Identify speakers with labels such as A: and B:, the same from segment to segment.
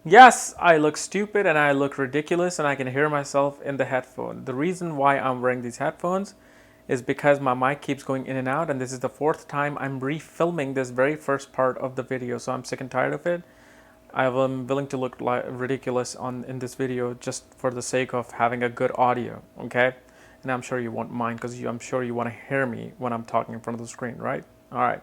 A: Yes, I look stupid and I look ridiculous and I can hear myself in the headphone. The reason why I'm wearing these headphones is because my mic keeps going in and out, and this is the fourth time I'm refilming this very first part of the video, so I'm sick and tired of it. I'm willing to look ridiculous in this video just for the sake of having a good audio, okay? And I'm sure you won't mind because I'm sure you want to hear me when I'm talking in front of the screen, right? All right.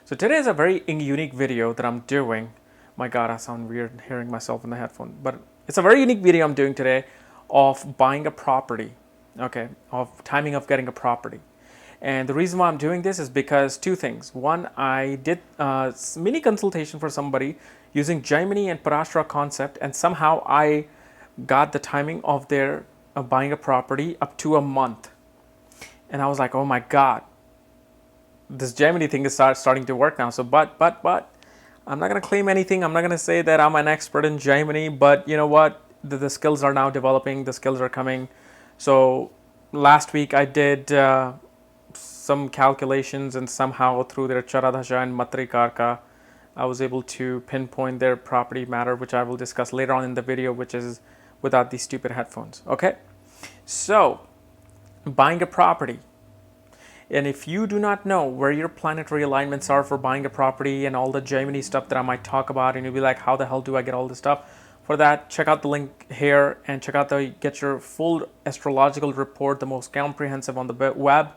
A: So today is a very unique video that I'm doing. My God, I sound weird hearing myself in the headphone, but it's a very unique video I'm doing today of buying a property, okay, of timing of getting a property. And the reason why I'm doing this is because two things. One, I did a mini consultation for somebody using Gemini and Parashara concept, and somehow I got the timing of their buying a property up to a month. And I was like, oh my God, this Gemini thing is starting to work now. So, but, I'm not going to claim anything. I'm not going to say that I'm an expert in Gemini, but you know what? The skills are now developing. The skills are coming. So last week I did some calculations, and somehow through their chara, dasha and matrikaraka, I was able to pinpoint their property matter, which I will discuss later on in the video, which is without these stupid headphones. Okay, so buying a property. And if you do not know where your planetary alignments are for buying a property and all the Gemini stuff that I might talk about, and you'll be like, how the hell do I get all this stuff? For that, check out the link here and check out get your full astrological report, the most comprehensive on the web.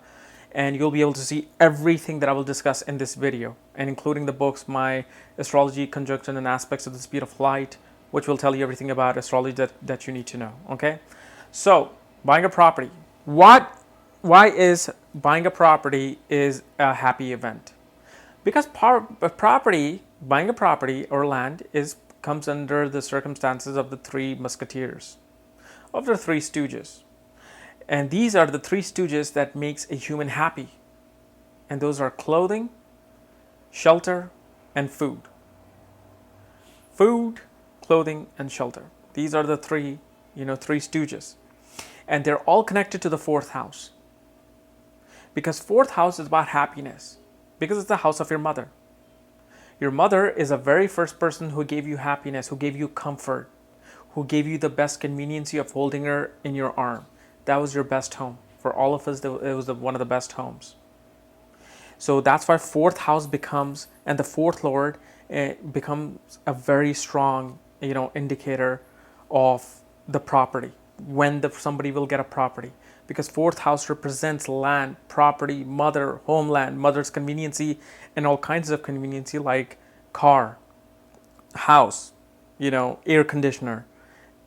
A: And you'll be able to see everything that I will discuss in this video, and including the books, my astrology, conjunction, and aspects of the speed of light, which will tell you everything about astrology that you need to know. Okay, so buying a property. Why is buying a property is a happy event? Because buying a property or land comes under the circumstances of the three musketeers, of the three stooges. And these are the three stooges that makes a human happy. And those are clothing, shelter, and food. Food, clothing, and shelter. These are the three stooges. And they're all connected to the fourth house. Because fourth house is about happiness. Because it's the house of your mother. Your mother is the very first person who gave you happiness, who gave you comfort, who gave you the best conveniency of holding her in your arm. That was your best home. For all of us, it was one of the best homes. So that's why fourth house becomes, and the fourth lord becomes a very strong, indicator of the property, when somebody will get a property. Because fourth house represents land, property, mother, homeland, mother's conveniency, and all kinds of conveniency like car, house, air conditioner,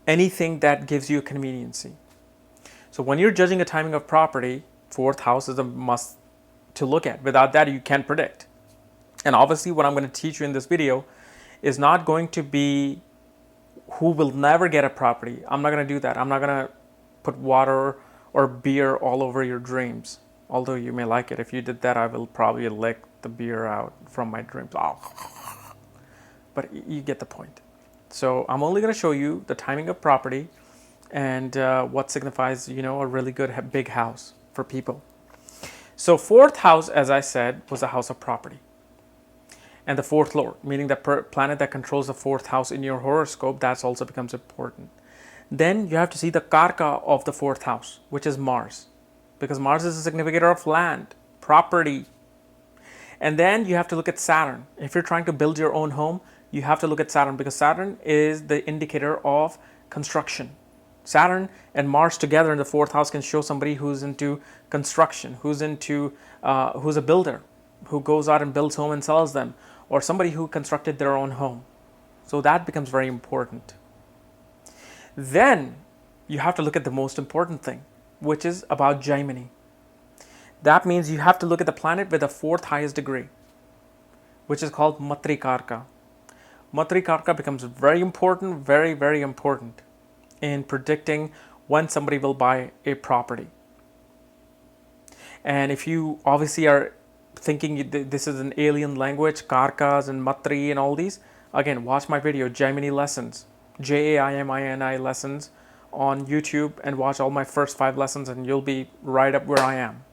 A: anything that gives you a conveniency. So when you're judging a timing of property, fourth house is a must to look at. Without that, you can't predict. And obviously, what I'm going to teach you in this video is not going to be who will never get a property. I'm not going to do that. I'm not going to put water or beer all over your dreams. Although you may like it. If you did that, I will probably lick the beer out from my dreams. But you get the point. So I'm only going to show you the timing of property and what signifies, a really good big house for people. So fourth house, as I said, was a house of property. And the fourth lord, meaning the planet that controls the fourth house in your horoscope, that also becomes important. Then you have to see the karaka of the fourth house, which is Mars. Because Mars is a significator of land, property. And then you have to look at Saturn. If you're trying to build your own home, you have to look at Saturn, because Saturn is the indicator of construction. Saturn and Mars together in the fourth house can show somebody who's into construction, who's a builder, who goes out and builds home and sells them, or somebody who constructed their own home. So that becomes very important. Then you have to look at the most important thing, which is about Gemini. That means you have to look at the planet with the fourth highest degree, which is called matrikaraka. Matrikaraka becomes very important, very, very important in predicting when somebody will buy a property. And if you obviously are thinking this is an alien language, karakas and matri and all these, again, watch my video, Gemini lessons, Jaimini lessons on YouTube, and watch all my first 5 lessons, and you'll be right up where I am.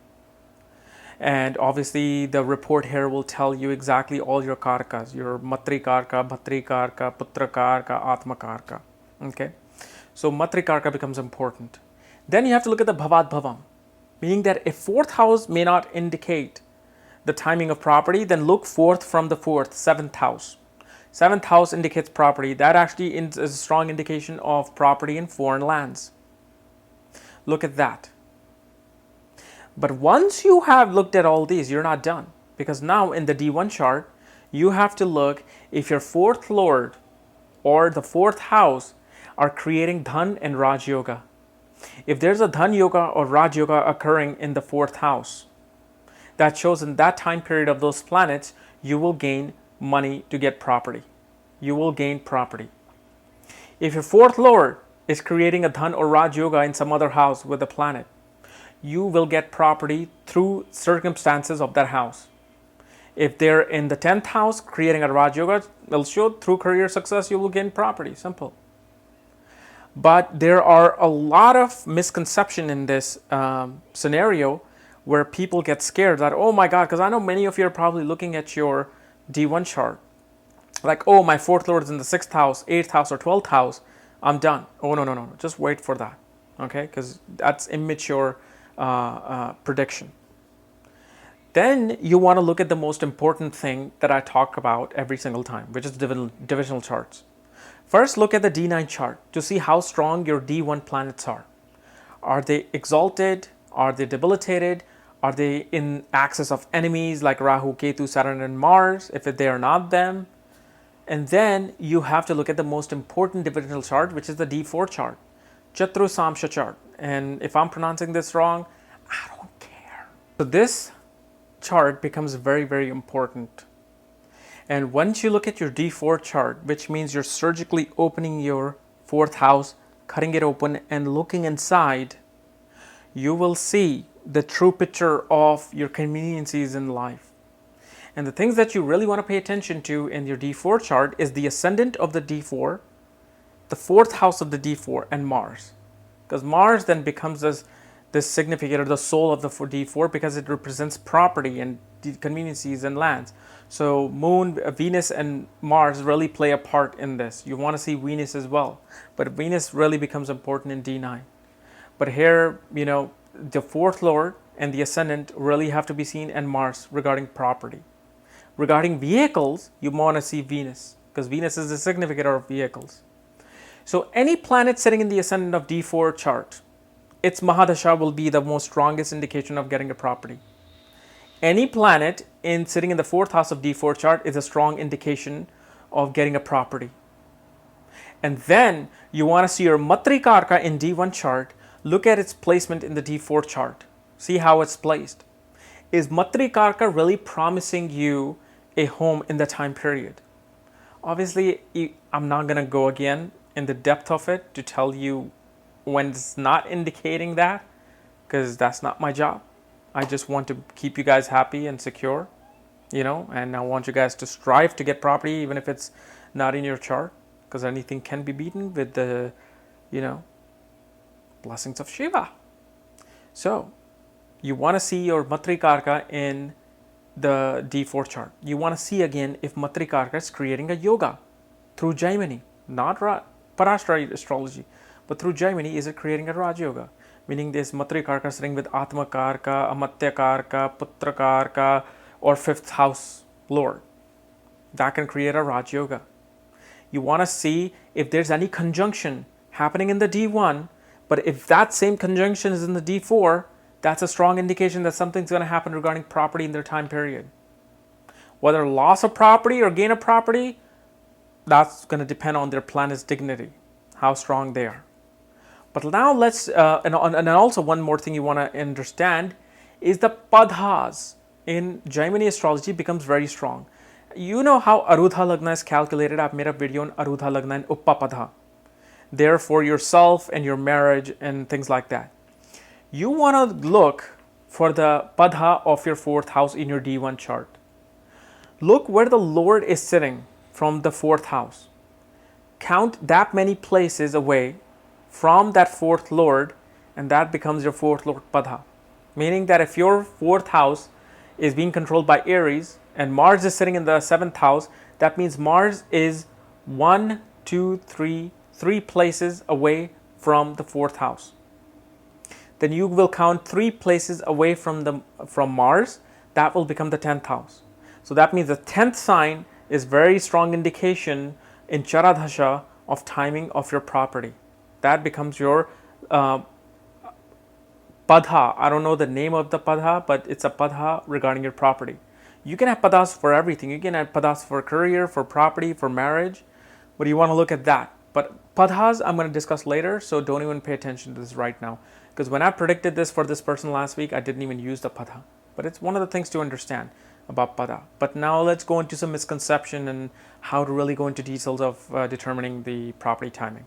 A: And obviously the report here will tell you exactly all your karakas, your matrikaraka, bhatrikaraka, putrakaraka, atmakaraka. Okay, so matrikaraka becomes important. Then you have to look at the bhavad bhavam, meaning that if fourth house may not indicate the timing of property, then look forth from the fourth, seventh house. Seventh house indicates property. That actually is a strong indication of property in foreign lands. Look at that. But once you have looked at all these, you're not done. Because now in the D1 chart, you have to look if your fourth lord or the fourth house are creating dhan and raj yoga. If there's a dhan yoga or raj yoga occurring in the fourth house, that shows in that time period of those planets, you will gain money to get property. You will gain property. If your fourth lord is creating a dhan or raj yoga in some other house with a planet, you will get property through circumstances of that house. If they're in the 10th house creating a Raj Yoga, it'll show through career success you will gain property. Simple. But there are a lot of misconception in this scenario where people get scared that, oh my God, because I know many of you are probably looking at your D1 chart. Like, oh, my fourth lord is in the 6th house, 8th house, or 12th house. I'm done. Oh, no. Just wait for that. Okay, because that's immature prediction. Then you want to look at the most important thing that I talk about every single time, which is divisional charts. First, look at the D9 chart to see how strong your D1 planets are. Are they exalted? Are they debilitated? Are they in axis of enemies like Rahu, Ketu, Saturn, and Mars? If they are not them. And then you have to look at the most important divisional chart, which is the D4 chart, Chatru Samsha chart. And if I'm pronouncing this wrong, I don't care. So this chart becomes very, very important. And once you look at your D4 chart, which means you're surgically opening your fourth house, cutting it open and looking inside, you will see the true picture of your conveniences in life. And the things that you really want to pay attention to in your D4 chart is the ascendant of the D4, the fourth house of the D4, and Mars. Because Mars then becomes this significator, the soul of the D4, because it represents property and conveniences and lands. So Moon, Venus, and Mars really play a part in this. You want to see Venus as well. But Venus really becomes important in D9. But here, the fourth lord and the ascendant really have to be seen, and Mars regarding property. Regarding vehicles, you want to see Venus, because Venus is the significator of vehicles. So any planet sitting in the ascendant of D4 chart, its Mahadasha will be the most strongest indication of getting a property. Any planet sitting in the fourth house of D4 chart is a strong indication of getting a property. And then you want to see your matrikaraka in D1 chart. Look at its placement in the D4 chart. See how it's placed. Is matrikaraka really promising you a home in the time period? Obviously, I'm not going to go again in the depth of it to tell you when it's not indicating that, because that's not my job. I just want to keep you guys happy and secure, and I want you guys to strive to get property even if it's not in your chart, because anything can be beaten with the, blessings of Shiva. So you want to see your matrikaraka in the D4 chart. You want to see again if matrikaraka is creating a yoga through Jaimini, not Parashtra astrology, but through Jaimini, is it creating a Raj Yoga? Meaning this matrikaraka sitting with atmakaraka, amatyakaraka, putrakaraka, or fifth house lord. That can create a Raj Yoga. You want to see if there's any conjunction happening in the D1, but if that same conjunction is in the D4, that's a strong indication that something's going to happen regarding property in their time period. Whether loss of property or gain of property, that's going to depend on their planet's dignity, how strong they are. But now let's, and also one more thing you want to understand is the padhas in Jaimini astrology becomes very strong. You know how Arudha Lagna is calculated. I've made a video on Arudha Lagna and Uppapadha. There for yourself and your marriage and things like that. You want to look for the padha of your fourth house in your D1 chart. Look where the Lord is sitting from the fourth house. Count that many places away from that fourth lord, and that becomes your fourth lord padha. Meaning that if your fourth house is being controlled by Aries, and Mars is sitting in the 7th house. That means Mars is 1, 2, 3, 3 places away from the 4th house. Then you will count 3 places away from Mars. That will become the 10th house. So that means the 10th sign is very strong indication in chara dasha of timing of your property. That becomes your padha. I don't know the name of the padha, but it's a padha regarding your property. You can have padhas for everything. You can have padhas for career, for property, for marriage, but you want to look at that. But padhas I'm going to discuss later, so don't even pay attention to this right now. Because when I predicted this for this person last week, I didn't even use the padha. But it's one of the things to understand about padha. But now let's go into some misconception and how to really go into details of determining the property timing.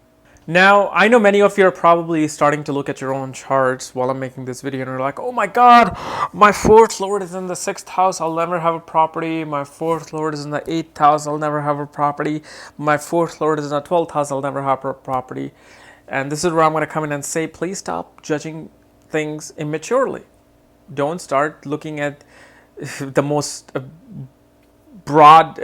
A: Now, I know many of you are probably starting to look at your own charts while I'm making this video and you're like, oh my God, my 4th Lord is in the 6th house, I'll never have a property. My 4th Lord is in the 8th house, I'll never have a property. My 4th Lord is in the 12th house, I'll never have a property. And this is where I'm going to come in and say, please stop judging things immaturely. Don't start looking at the most broad,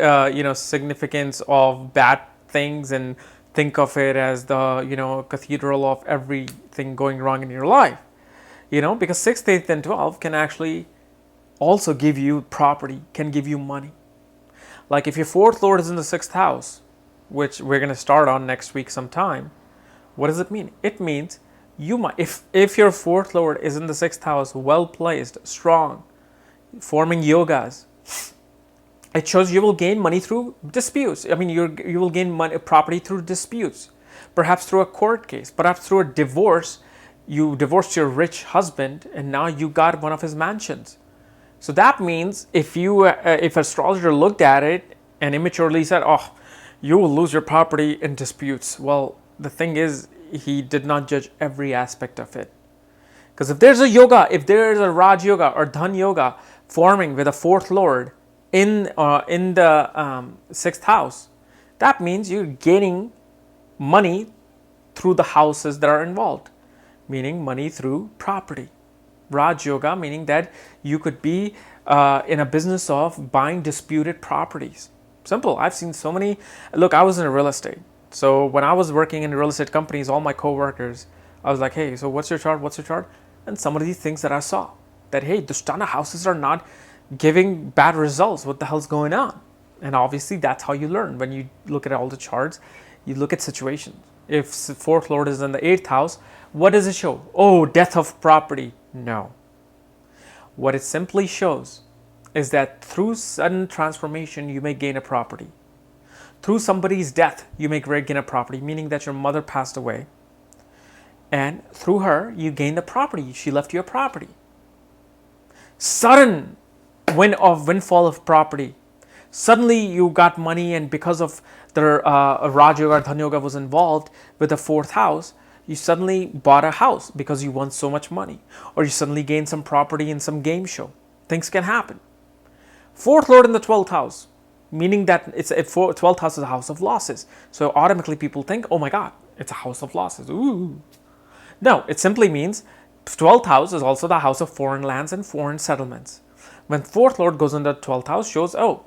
A: significance of bad things and think of it as the, cathedral of everything going wrong in your life. Because 6th, 8th, and 12th can actually also give you property, can give you money. Like if your 4th Lord is in the 6th house, which we're going to start on next week sometime, what does it mean? It means you might, if your 4th Lord is in the 6th house, well placed, strong, forming yogas, it shows you will gain money through disputes. I mean, you will gain property through disputes, perhaps through a court case, perhaps through a divorce. You divorced your rich husband and now you got one of his mansions. So that means if astrologer looked at it and immaturely said, oh, you will lose your property in disputes. Well, the thing is, he did not judge every aspect of it. Because if there's a yoga, if there's a Raj Yoga or Dhan Yoga forming with a 4th Lord in the 6th house, that means you're gaining money through the houses that are involved, meaning money through property. Raj Yoga, meaning that you could be in a business of buying disputed properties. Simple. I've seen so many. Look, I was in real estate. So when I was working in real estate companies, all my co-workers, I was like, hey, so what's your chart? What's your chart? And some of these things that I saw, that, hey, the Dushtana houses are not giving bad results. What the hell's going on? And obviously, that's how you learn. When you look at all the charts, you look at situations. If 4th Lord is in the 8th house, what does it show? Oh, death of property. No. What it simply shows is that through sudden transformation, you may gain a property. Through somebody's death, you may gain a property, meaning that your mother passed away. And through her, you gained a property. She left you a property. Sudden windfall of property. Suddenly you got money, and because of the Raj Yoga or Dhan Yoga was involved with the 4th house, you suddenly bought a house because you won so much money. Or you suddenly gained some property in some game show. Things can happen. 4th Lord in the 12th house, meaning that 12th house is a house of losses. So automatically people think, oh my God, it's a house of losses. Ooh. No, it simply means 12th house is also the house of foreign lands and foreign settlements. When 4th Lord goes into the 12th house, shows, oh,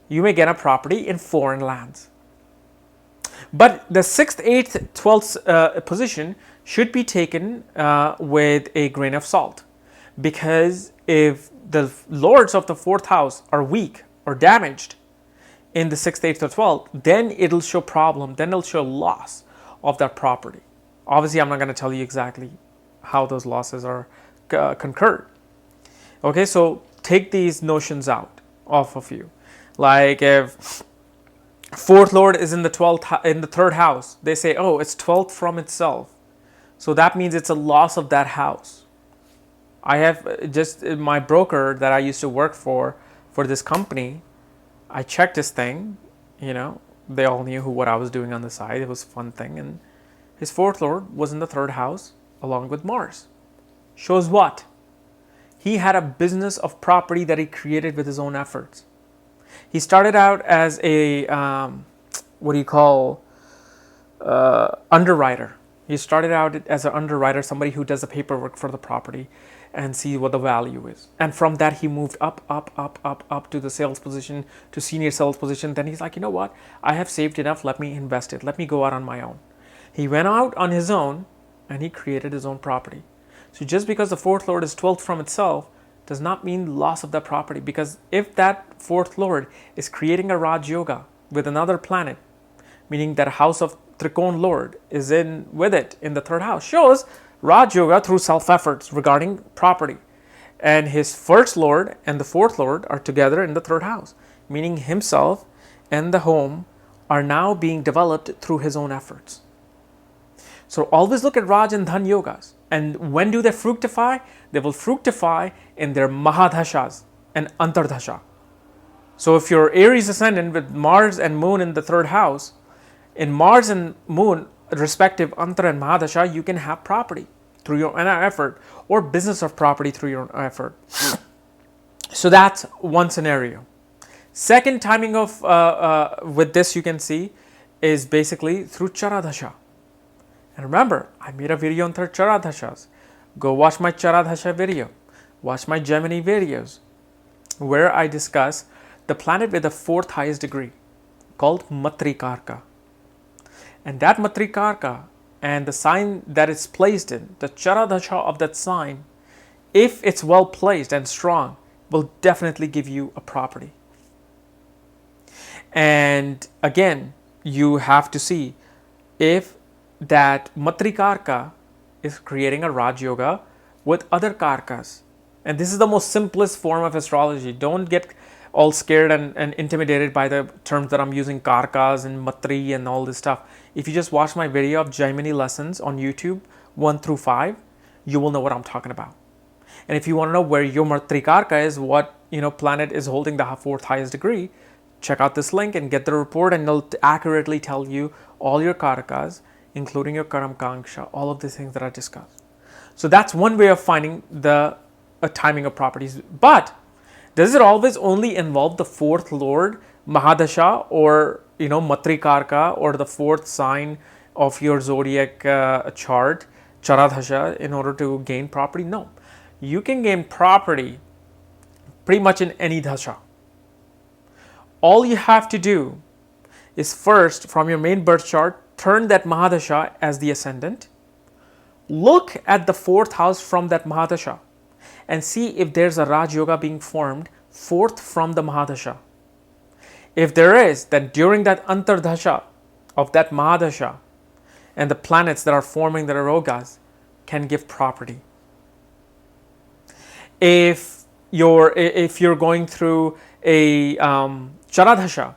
A: you may get a property in foreign lands. But the 6th, 8th, 12th position should be taken with a grain of salt. Because if the lords of the 4th house are weak or damaged in the 6th, 8th, or 12th, then it'll show problem, then it'll show loss of that property. Obviously, I'm not going to tell you exactly how those losses are concurred. Okay, so take these notions out off of you. Like if 4th Lord is in the 12th, in the 3rd house, they say, oh, it's 12th from itself. So that means it's a loss of that house. I have just my broker that I used to work for this company, I checked this thing, they all knew what I was doing on the side. It was a fun thing. And his 4th Lord was in the 3rd house along with Mars. Shows what? He had a business of property that he created with his own efforts. He started out as a, underwriter. He started out as an underwriter, somebody who does the paperwork for the property and see what the value is. And from that, he moved up to the sales position, to senior sales position. Then he's like, you know what? I have saved enough. Let me invest it. Let me go out on my own. He went out on his own and he created his own property. So just because the fourth lord is 12th from itself does not mean loss of that property, because if that fourth lord is creating a Raj Yoga with another planet, meaning that house of Trikon lord is in with it in the third house, shows Raj Yoga through self-efforts regarding property. And his first lord and the fourth lord are together in the third house, meaning himself and the home are now being developed through his own efforts. So always look at Raj and Dhan yogas. And when do they fructify? They will fructify in their Mahadashas and Antardasha. So if you're Aries ascendant with Mars and Moon in the third house, in Mars and Moon, respective Antar and Mahadasha, you can have property through your own effort, or business of property through your own effort. So that's one scenario. Second timing of with this you can see is basically through chara dasha. And remember, I made a video on chara dashas. Go watch my chara dasha video. Watch my Gemini videos, where I discuss the planet with the fourth highest degree, called matrikaraka. And that matrikaraka and the sign that it's placed in, the chara dasha of that sign, if it's well placed and strong, will definitely give you a property. And again, you have to see if that matrikaraka is creating a Raj Yoga with other karakas. And this is the most simplest form of astrology. Don't get all scared and intimidated by the terms that I'm using, karakas and matri and all this stuff. If you just watch my video of Gemini lessons on YouTube 1 through 5, you will know what I'm talking about. And if you want to know where your matrikaraka is, what planet is holding the fourth highest degree, check out this link and get the report, and it'll accurately tell you all your karakas, including your karam kanksha, all of these things that I discussed. So that's one way of finding the timing of properties. But does it always only involve the fourth lord, Mahadasha, or matrikaraka, or the fourth sign of your zodiac chart, charadhasha, in order to gain property? No. You can gain property pretty much in any dasha. All you have to do is first, from your main birth chart, turn that Mahadasha as the ascendant. Look at the fourth house from that Mahadasha and see if there's a Raj Yoga being formed fourth from the Mahadasha. If there is, then during that Antardasha of that Mahadasha, and the planets that are forming the Rogas can give property. If you're going through a charadasha,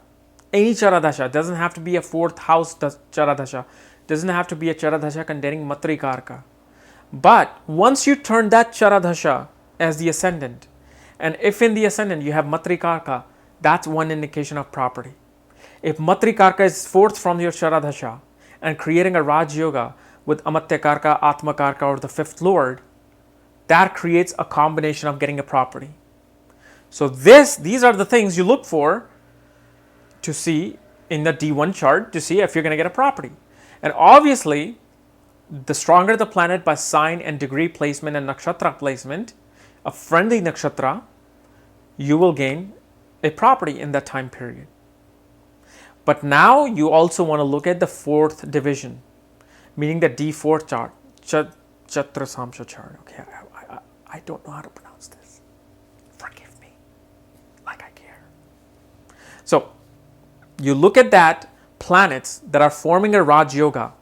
A: any charadasha, doesn't have to be a fourth house charadasha, doesn't have to be a charadasha containing matrikaraka. But once you turn that charadasha as the ascendant, and if in the ascendant you have matrikaraka, that's one indication of property. If matrikaraka is fourth from your charadasha and creating a Raj Yoga with amatyakaraka, atmakaraka, or the fifth lord, that creates a combination of getting a property. So these are the things you look for to see in the D1 chart to see if you're going to get a property. And obviously, the stronger the planet by sign and degree placement and nakshatra placement, a friendly nakshatra, you will gain a property in that time period. But now you also want to look at the fourth division, meaning the D4 chart, Chatra Samsha chart. Okay, I don't know how to pronounce this. Forgive me, like I care. So you look at that planets that are forming a Raj Yoga.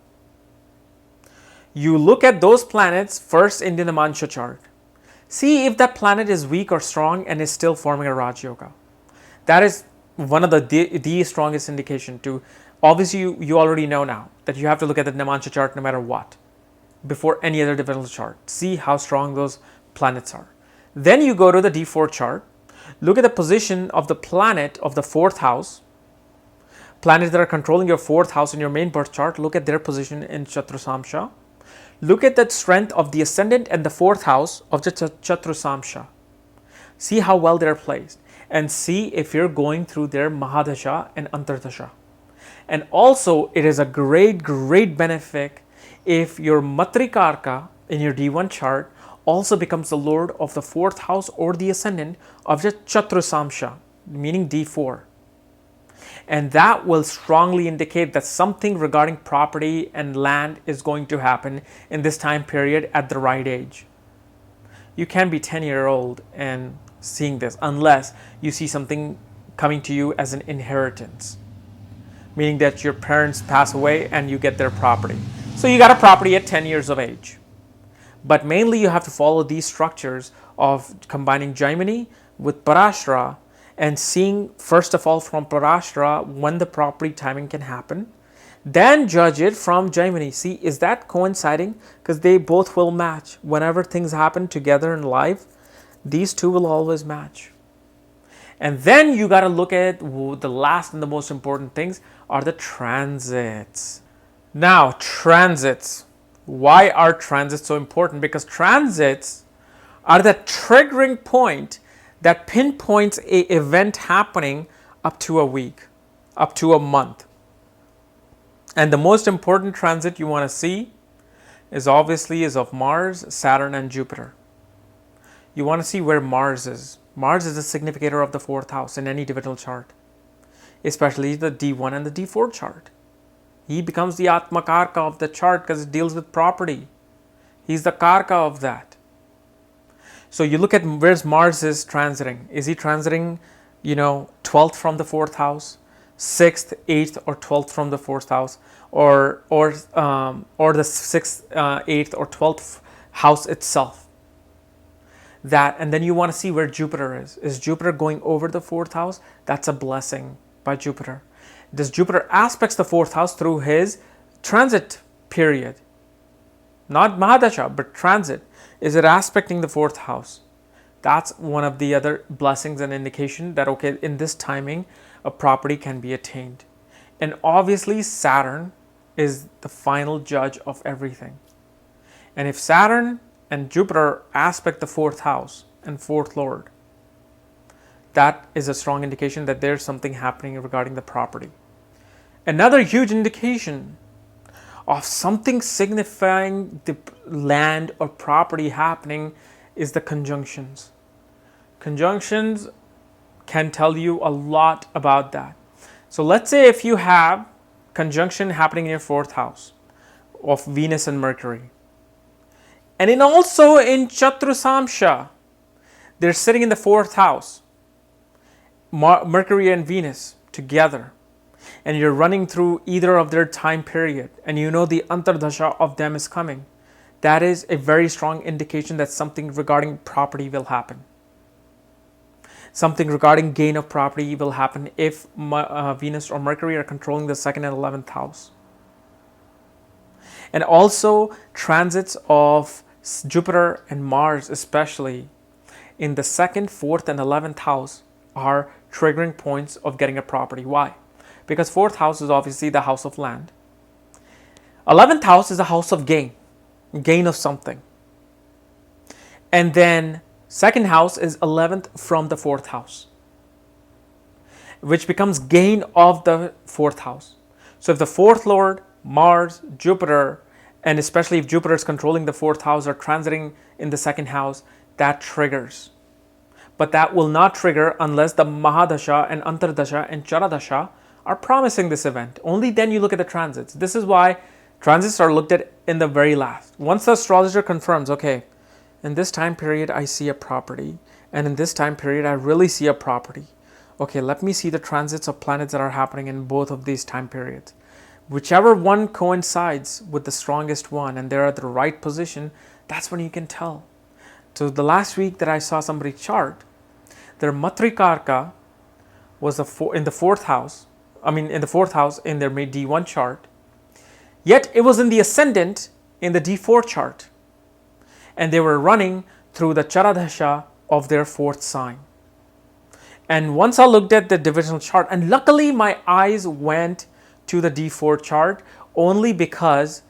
A: You look at those planets first in the Namansha chart. See if that planet is weak or strong and is still forming a Raj Yoga. That is one of the strongest indication to, obviously you already know now that you have to look at the Namansha chart no matter what, before any other development chart. See how strong those planets are. Then you go to the D4 chart, look at the position of the planet of the fourth house, planets that are controlling your fourth house in your main birth chart, look at their position in Chatrasamsha. Look at the strength of the ascendant and the fourth house of the Chatrasamsha. See how well they're placed, and see if you're going through their Mahadasha and Antardasha. And also, it is a great benefit if your matrikaraka in your D1 chart also becomes the lord of the fourth house or the ascendant of the chatrasamsha, meaning D4. And that will strongly indicate that something regarding property and land is going to happen in this time period at the right age. You can't be 10-year-old and seeing this unless you see something coming to you as an inheritance, meaning that your parents pass away and you get their property. So you got a property at 10 years of age. But mainly you have to follow these structures of combining Jaimini with Parashara and seeing first of all from Parashara when the property timing can happen. Then judge it from Jaimini. See, is that coinciding? Because they both will match. Whenever things happen together in life, these two will always match. And then you got to look at the last and the most important things are the transits. Now, transits. Why are transits so important? Because transits are the triggering point that pinpoints an event happening up to a week, up to a month. And the most important transit you want to see is obviously of Mars, Saturn, and Jupiter. You want to see where Mars is. Mars is a significator of the fourth house in any divisional chart, especially the D1 and the D4 chart. He becomes the karaka of the chart because it deals with property. He's the karaka of that. So you look at where's Mars is transiting. Is he transiting, 12th from the fourth house, 6th, 8th, or 12th from the fourth house, or the 6th, 8th, or 12th house itself? That, and then you want to see where Jupiter is. Is Jupiter going over the fourth house? That's a blessing by Jupiter. Does Jupiter aspects the fourth house through his transit period? Not Mahadasha, but transit. Is it aspecting the fourth house? That's one of the other blessings and indication that, okay, in this timing, a property can be attained. And obviously, Saturn is the final judge of everything. And if Saturn and Jupiter aspect the fourth house and fourth lord, that is a strong indication that there's something happening regarding the property. Another huge indication of something signifying the land or property happening is the conjunctions. Conjunctions can tell you a lot about that. So let's say if you have conjunction happening in your fourth house of Venus and Mercury, and also in Chatrasamsha, they're sitting in the fourth house, Mercury and Venus together, and you're running through either of their time period, and the antardasha of them is coming, that is a very strong indication that something regarding property will happen. Something regarding gain of property will happen if Venus or Mercury are controlling the 2nd and 11th house. And also transits of Jupiter and Mars, especially in the 2nd, 4th, and 11th house, are triggering points of getting a property. Why? Because 4th house is obviously the house of land. 11th house is a house of gain of something. And then 2nd house is 11th from the 4th house, which becomes gain of the 4th house. So if the 4th lord, Mars, Jupiter, and especially if Jupiter is controlling the 4th house or transiting in the 2nd house, that triggers. But that will not trigger unless the Mahadasha and Antardasha and Charadasha are promising this event. Only then you look at the transits. This is why transits are looked at in the very last. Once the astrologer confirms, okay, in this time period I see a property, and in this time period I really see a property. Okay, let me see the transits of planets that are happening in both of these time periods. Whichever one coincides with the strongest one and they're at the right position, that's when you can tell. So the last week that I saw somebody's chart, their matrikaraka was in the fourth house in their D1 chart, yet it was in the ascendant in the D4 chart. And they were running through the chara dasha of their fourth sign. And once I looked at the divisional chart, and luckily my eyes went to the D4 chart only because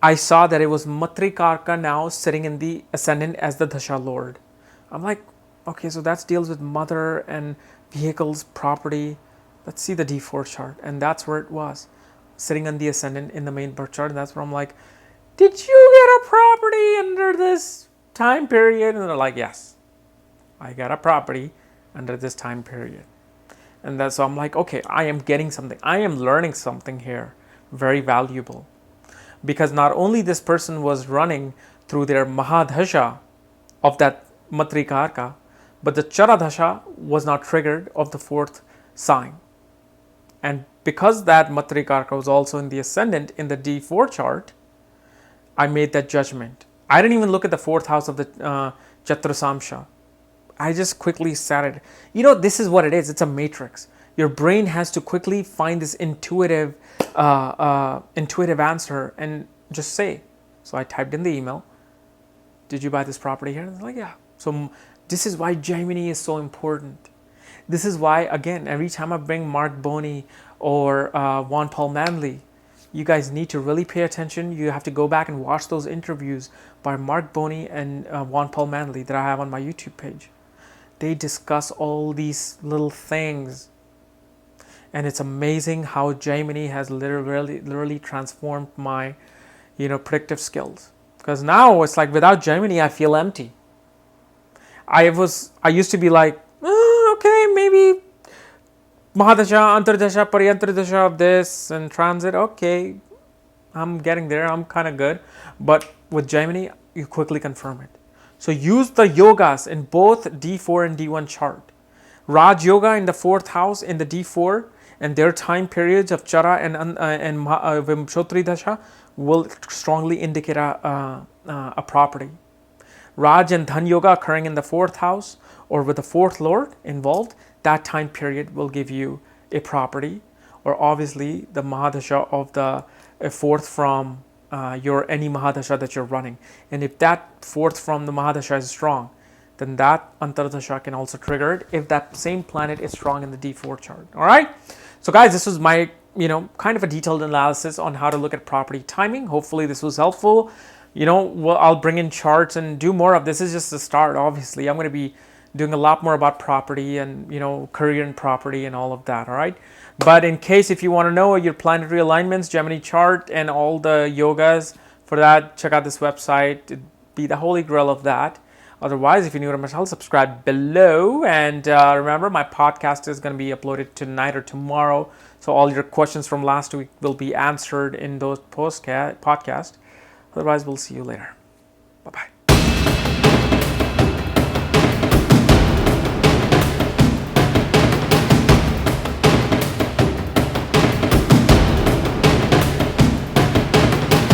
A: I saw that it was matrikaraka now sitting in the ascendant as the dasha lord. I'm like, okay, so that deals with mother and vehicles, property. Let's see the D4 chart. And that's where it was, sitting on the ascendant in the main birth chart. And that's where I'm like, did you get a property under this time period? And they're like, yes, I got a property under this time period. And so I'm like, okay, I am getting something. I am learning something here, very valuable. Because not only this person was running through their mahadasha of that matrikaraka, but the chara dasha was not triggered of the fourth sign. And because that matrikaraka was also in the ascendant in the D4 chart, I made that judgment. I didn't even look at the fourth house of the Chatrasamsha. I just quickly said it. This is what it is. It's a matrix. Your brain has to quickly find this intuitive answer and just say. So I typed in the email, did you buy this property here? And they're like, yeah. So this is why Gemini is so important. This is why, again, every time I bring Mark Boney or Juan Paul Manley, you guys need to really pay attention. You have to go back and watch those interviews by Mark Boney and Juan Paul Manley that I have on my YouTube page. They discuss all these little things. And it's amazing how Gemini has literally transformed my, predictive skills. Because now it's like without Gemini, I feel empty. I used to be like, okay, maybe Mahadasha, Antardasha, Pariyantardasha of this and transit, okay, I'm getting there, I'm kind of good. But with Gemini, you quickly confirm it. So use the yogas in both D4 and D1 chart. Raj Yoga in the fourth house in the D4 and their time periods of Chara and Vimshotri Dasha will strongly indicate a property. Raj and Dhan Yoga occurring in the fourth house or with the fourth lord involved, that time period will give you a property, or obviously the Mahadasha of the fourth from your any Mahadasha that you're running. And if that fourth from the Mahadasha is strong, then that Antardasha can also trigger it if that same planet is strong in the D4 chart. All right. So guys, this was my, kind of a detailed analysis on how to look at property timing. Hopefully this was helpful. I'll bring in charts and do more of this. Is just the start. Obviously, I'm going to be doing a lot more about property and, career and property and all of that. All right. But in case if you want to know your planetary alignments, Gemini chart and all the yogas for that, check out this website. It'd be the holy grail of that. Otherwise, if you're new to my channel, subscribe below. And remember, my podcast is going to be uploaded tonight or tomorrow. So all your questions from last week will be answered in those podcast. Otherwise, we'll see you later. Bye-bye.